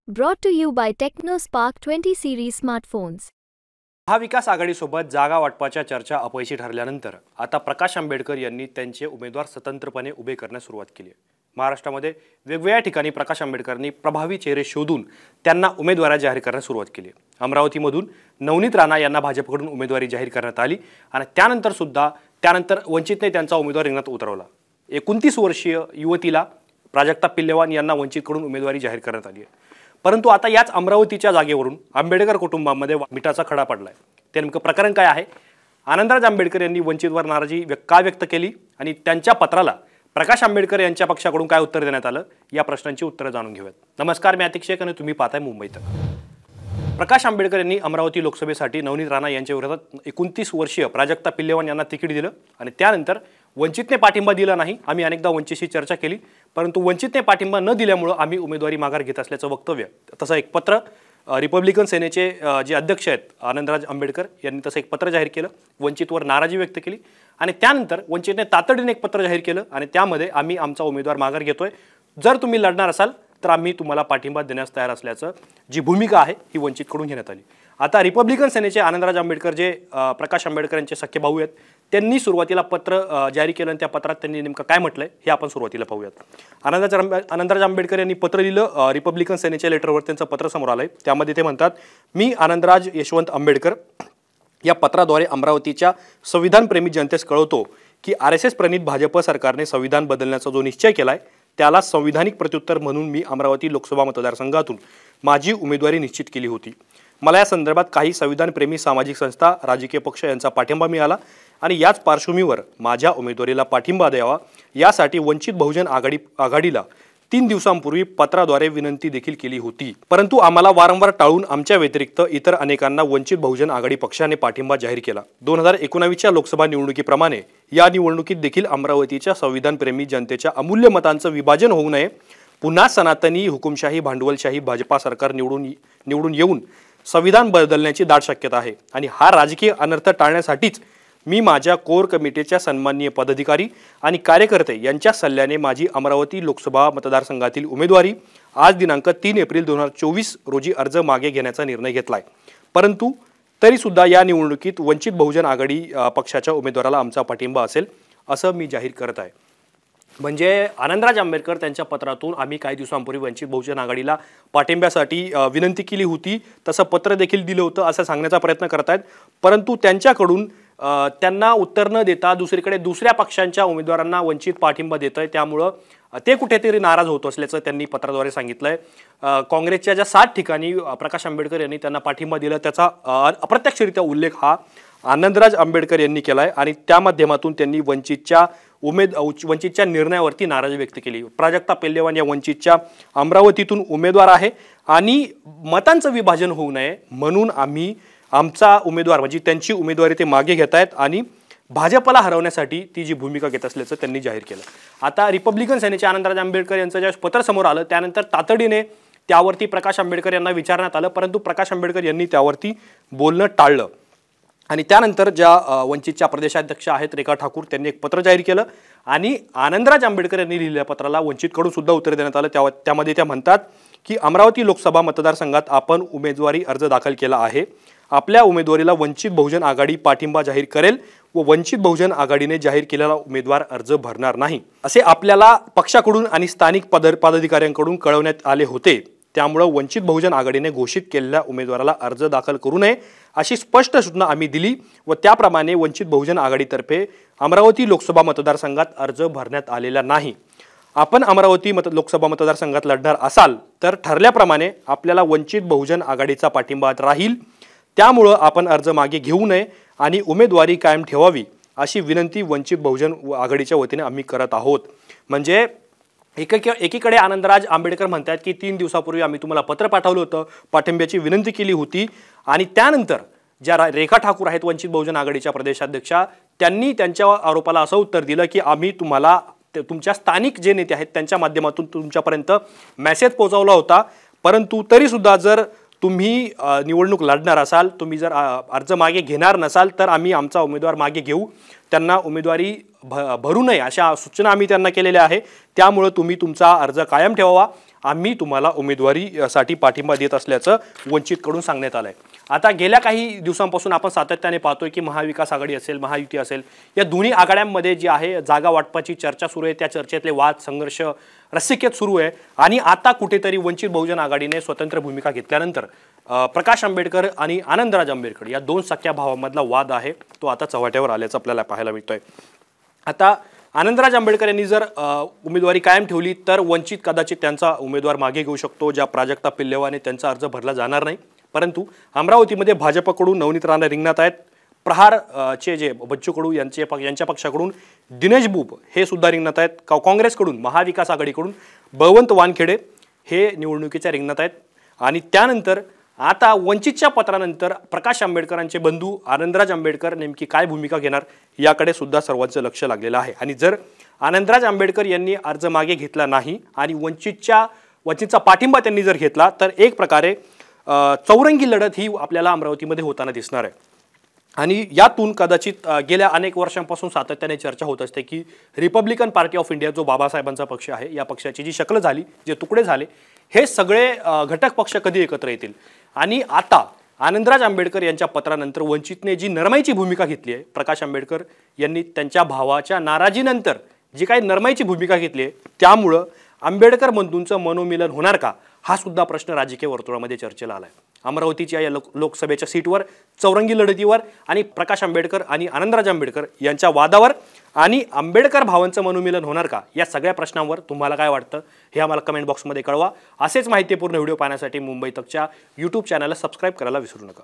Brought to you by TechnoSpark 20 series smartphones. महाविकास आघाडीसोबत जागा वाटपाच्या चर्चा अपयशी ठरल्यानंतर आता प्रकाश आंबेडकर यांनी त्यांचे उमेदवार स्वतंत्रपणे उभे करण्यास सुरुवात केली आहे। महाराष्ट्रामध्ये वेगवेगळ्या ठिकाणी प्रकाश आंबेडकरांनी प्रभावी चेहरे शोधून त्यांना उमेदवारी जाहीर करण्यास सुरुवात केली आहे। अमरावतीमधून नवनीत राणा यांना भाजपकडून उमेदवारी जाहीर करण्यात आली आणि त्यानंतर वंचितने त्यांचा उमेदवार रिंगणात उतरवला। 29 वर्षीय युवतीला प्राजक्ता पिल्लेवान यांना वंचितकडून उमेदवारी जाहीर करण्यात आली आहे। परंतु आता याच अमरावतीच्या जागेवरून आंबेडकर कुटुंबामध्ये मिठाचा खडा पडलाय। ते नेमकं प्रकरण काय आहे? आनंदराज आंबेडकर यांनी वंचितवर नाराजी का व्यक्त केली आणि त्यांच्या पत्राला प्रकाश आंबेडकर यांच्या पक्षाकडून काय उत्तर देण्यात आलं, या प्रश्नांची उत्तरे जाणून घेऊयात। नमस्कार, मी अतिक शेख आणि तुम्ही पाहताय मुंबई तक। प्रकाश आंबेडकर यांनी अमरावती लोकसभेसाठी नवनीत राणा यांच्या विरोधात 29 वर्षीय प्राजक्ता पिल्लेवान यांना तिकीट दिलं आणि त्यानंतर वंचितने पाठिंबा दिला नाही। आम्ही अनेकदा वंचितशी चर्चा केली, परंतु वंचितने पाठिंबा न दिल्यामुळे आम्ही उमेदवारी माघार घेत असल्याचं वक्तव्य, तसं एक पत्र रिपब्लिकन सेनेचे जे अध्यक्ष आहेत आनंदराज आंबेडकर यांनी तसं एक पत्र जाहीर केलं, वंचितवर नाराजी व्यक्त केली आणि त्यानंतर वंचितने तातडीने एक पत्र जाहीर केलं आणि त्यामध्ये आम्ही आमचा उमेदवार माघार घेतोय, जर तुम्ही लढणार असाल तर आम्ही तुम्हाला पाठिंबा देण्यास तयार असल्याचं जी भूमिका आहे ही वंचितकडून घेण्यात आली। आता रिपब्लिकन सेनेचे आनंदराज आंबेडकर जे प्रकाश आंबेडकर यांचे सख्खे भाऊ आहेत, त्यांनी सुरुवातीला पत्र जारी केलं आणि त्या पत्रात त्यांनी नेमकं काय म्हटलंय हे आपण सुरुवातीला पाहूयात। आनंदराज आंबेडकर यांनी पत्र लिहिलं, रिपब्लिकन सेनेच्या लेटरवर त्यांचं पत्र समोर आलंय। त्यामध्ये ते म्हणतात, मी आनंदराज यशवंत आंबेडकर या पत्राद्वारे अमरावतीच्या संविधानप्रेमी जनतेस कळवतो की RSS प्रणित भाजप सरकारने संविधान बदलण्याचा जो निश्चय केलाय त्याला संविधानिक प्रत्युत्तर म्हणून मी अमरावती लोकसभा मतदारसंघातून माझी उमेदवारी निश्चित केली होती। मला या संदर्भात काही संविधानप्रेमी सामाजिक संस्था, राजकीय पक्ष यांचा पाठिंबा मिळाला आणि याच पार्श्वभूमीवर माझ्या उमेदवारीला पाठिंबा द्यावा यासाठी वंचित बहुजन आघाडीला 3 दिवसांपूर्वी पत्राद्वारे विनंती देखील केली होती, परंतु आम्हाला वारंवार टाळून आमच्या व्यतिरिक्त इतर अनेकांना वंचित बहुजन आघाडी पक्षाने पाठिंबा जाहीर केला। 2019च्या लोकसभा निवडणुकीप्रमाणे या निवडणुकीत देखील अमरावतीच्या संविधानप्रेमी जनतेच्या अमूल्य मतांचं विभाजन होऊ नये, पुन्हा सनातनी हुकुमशाही भांडवलशाही भाजपा सरकार निवडून येऊन संविधान बदलण्याची दाट शक्यता आहे आणि हा राजकीय अनर्थ टाळण्यासाठीच मी माझ्या कोर कमिटीच्या सन्माननीय पदाधिकारी आणि कार्यकर्ते यांच्या सल्ल्याने माझी अमरावती लोकसभा मतदारसंघातील उमेदवारी आज दिनांक 3 एप्रिल 2024 रोजी अर्ज मागे घेण्याचा निर्णय घेतलाय। परंतु तरी सुद्धा या निवडणुकीत वंचित बहुजन आघाडी पक्षाच्या उमेदवाराला आमचा पाठिंबा असेल असं मी जाहीर करत आहे। म्हणजे आनंदराज आंबेडकर त्यांच्या पत्रातून आम्ही काही दिवसांपूर्वी वंचित बहुजन आघाडीला पाठिंब्यासाठी विनंती केली होती, तसं पत्र देखील दिलं होतं असं सांगण्याचा प्रयत्न करत आहेत, परंतु त्यांच्याकडून त्यांना उत्तर न देता दुसरीकडे दुसऱ्या पक्षांच्या उमेदवारांना वंचित पाठिंबा देतंय, त्यामुळं ते कुठेतरी नाराज होत असल्याचं त्यांनी पत्राद्वारे सांगितलंय। काँग्रेसच्या ज्या 7 ठिकाणी प्रकाश आंबेडकर यांनी त्यांना पाठिंबा दिला त्याचा अप्रत्यक्षरित्या उल्लेख हा आनंदराज आंबेडकर यांनी केलाय आणि त्या माध्यमातून त्यांनी वंचितच्या निर्णयावरती नाराजी व्यक्त केली। प्राजक्ता पिल्लेवान या वंचितच्या अमरावतीतून उमेदवार आहे आणि मतांचं विभाजन होऊ नये म्हणून आम्ही आमचा उमेदवार म्हणजे त्यांची उमेदवारी ते मागे घेत आहेत आणि भाजपला हरवण्यासाठी ती जी भूमिका घेत असल्याचं त्यांनी जाहीर केलं। आता रिपब्लिकन सेनेचे आनंदराज आंबेडकर यांचं ज्या पत्र समोर आलं त्यानंतर तातडीने त्यावरती प्रकाश आंबेडकर यांना विचारण्यात आलं, परंतु प्रकाश आंबेडकर यांनी त्यावरती बोलणं टाळलं आणि त्यानंतर ज्या वंचितच्या प्रदेशाध्यक्ष आहेत रेखा ठाकूर त्यांनी एक पत्र जाहीर केलं आणि आनंदराज आंबेडकर यांनी लिहिलेल्या पत्राला वंचितकडून सुद्धा उत्तर देण्यात आलं। त्यामध्ये त्या म्हणतात की अमरावती लोकसभा मतदारसंघात आपण उमेदवारी अर्ज दाखल केला आहे। आपल्या उमेदवारीला वंचित बहुजन आघाडी पाठिंबा जाहीर करेल व वंचित बहुजन आघाडीने जाहीर केलेला उमेदवार अर्ज भरणार नाही असे आपल्याला पक्षाकडून आणि स्थानिक पदाधिकाऱ्यांकडून कळवण्यात आले होते, त्यामुळे वंचित बहुजन आघाडीने घोषित केलेल्या उमेदवाराला अर्ज दाखल करू नये अशी स्पष्ट सूचना आम्ही दिली व त्याप्रमाणे वंचित बहुजन आघाडीतर्फे अमरावती लोकसभा मतदारसंघात अर्ज भरण्यात आलेला नाही। आपण अमरावती लोकसभा मतदारसंघात लढणार असाल तर ठरल्याप्रमाणे आपल्याला वंचित बहुजन आघाडीचा पाठिंबा राहील, त्यामुळे आपण अर्ज मागे घेऊ नये आणि उमेदवारी कायम ठेवावी अशी विनंती वंचित बहुजन आघाडीच्या वतीने आम्ही करत आहोत। म्हणजे एकीकडे आनंदराज आंबेडकर म्हणतात की 3 दिवसापूर्वी आम्ही तुम्हाला पत्र पाठवलं होतं, पाठिंब्याची विनंती केली होती आणि त्यानंतर ज्या रेखा ठाकूर आहेत वंचित बहुजन आघाडीच्या प्रदेशाध्यक्षा त्यांनी त्यांच्या आरोपाला असं उत्तर दिलं की आम्ही तुम्हाला तुमच्या स्थानिक जे नेते आहेत त्यांच्या माध्यमातून तुमच्यापर्यंत मेसेज पोहोचवला होता, परंतु तरी सुद्धा जर तुम्ही निवडणूक लढणार असाल, तुम्ही जर अर्ज मागे घेणार नसाल तर आम्ही आमचा उमेदवार मागे घेऊ, त्यांना उमेदवारी भरू नये अशा सूचना आम्ही त्यांना केलेल्या आहे। त्यामुळे तुम्ही तुमचा अर्ज कायम ठेवावा, आम्ही तुम्हाला उमेदवारीसाठी पाठिंबा देत असल्याचं वंचितकडून सांगण्यात आलंय। आता गेल्या काही दिवसांपासून आपण सातत्याने पाहतोय की महाविकास आघाडी असेल, महायुती असेल, या दोन्ही आघाड्यांमध्ये जी आहे जागा वाटपाची चर्चा सुरू आहे, त्या चर्चेतले वाद संघर्ष रस्सीखेच सुरू आहे। आणि आता कुठेतरी वंचित बहुजन आघाडीने स्वतंत्र भूमिका घेतल्यानंतर प्रकाश आंबेडकर आणि आनंदराज आंबेडकर या दोन सख्या भावांमधला वाद आहे तो आता चव्हाट्यावर आल्याचं आपल्याला पाहायला मिळतंय। आता आनंदराज आंबेडकर यांनी जर उमेदवारी कायम ठेवली तर वंचित कदाचित त्यांचा उमेदवार मागे घेऊ शकतो, ज्या प्राजक्ता पिल्लेवाने त्यांचा अर्ज भरला जाणार नाही। परंतु अमरावतीमध्ये भाजपकडून नवनीत राणा रिंगणात आहेत, प्रहारचे जे बच्चू कडू यांच्या पक्षाकडून दिनेश बुब हे सुद्धा रिंगणात आहेत, काँग्रेसकडून महाविकास आघाडीकडून बळवंत वानखेडे हे निवडणुकीच्या रिंगणात आहेत। आणि त्यानंतर आता वंचितच्या पत्रानंतर प्रकाश आंबेडकरांचे बंधू आनंदराज आंबेडकर नेमकी काय भूमिका घेणार याकडे सुद्धा सर्वांचं लक्ष लागलेलं आहे। आणि जर आनंदराज आंबेडकर यांनी अर्ज मागे घेतला नाही आणि वंचितचा पाठिंबा त्यांनी जर घेतला तर एक प्रकारे चौरंगी लढत ही आपल्याला अमरावतीमध्ये होताना दिसणार आहे। आणि यातून कदाचित गेल्या अनेक वर्षांपासून सातत्याने चर्चा होत असते की रिपब्लिकन पार्टी ऑफ इंडिया जो बाबासाहेबांचा पक्ष आहे, या पक्षाची जी शक्ल झाली, जे तुकडे झाले, हे सगळे घटक पक्ष कधी एकत्र येतील। आणि आता आनंदराज आंबेडकर यांच्या पत्रानंतर वंचितने जी नरमाईची भूमिका घेतली आहे, प्रकाश आंबेडकर यांनी त्यांच्या भावाच्या नाराजीनंतर जी काही नरमाईची भूमिका घेतली आहे, त्यामुळं आंबेडकर बंधूंचं मनोमिलन होणार का हा सुद्धा प्रश्न राजकीय वर्तुळामध्ये चर्चेला आलाय। अमरावतीच्या या लोकसभेच्या सीटवर चौरंगी लढतीवर आणि प्रकाश आंबेडकर आणि आनंदराज आंबेडकर यांच्या वादावर आणि आंबेडकर भावांचं मनोमिलन होणार का या सगळ्या प्रश्नांवर तुम्हाला काय वाटतं हे आम्हाला कमेंट बॉक्समध्ये कळवा। असेच माहितीपूर्ण व्हिडिओ पाहण्यासाठी मुंबई तकच्या YouTube चॅनलला सबस्क्राईब करायला विसरू नका।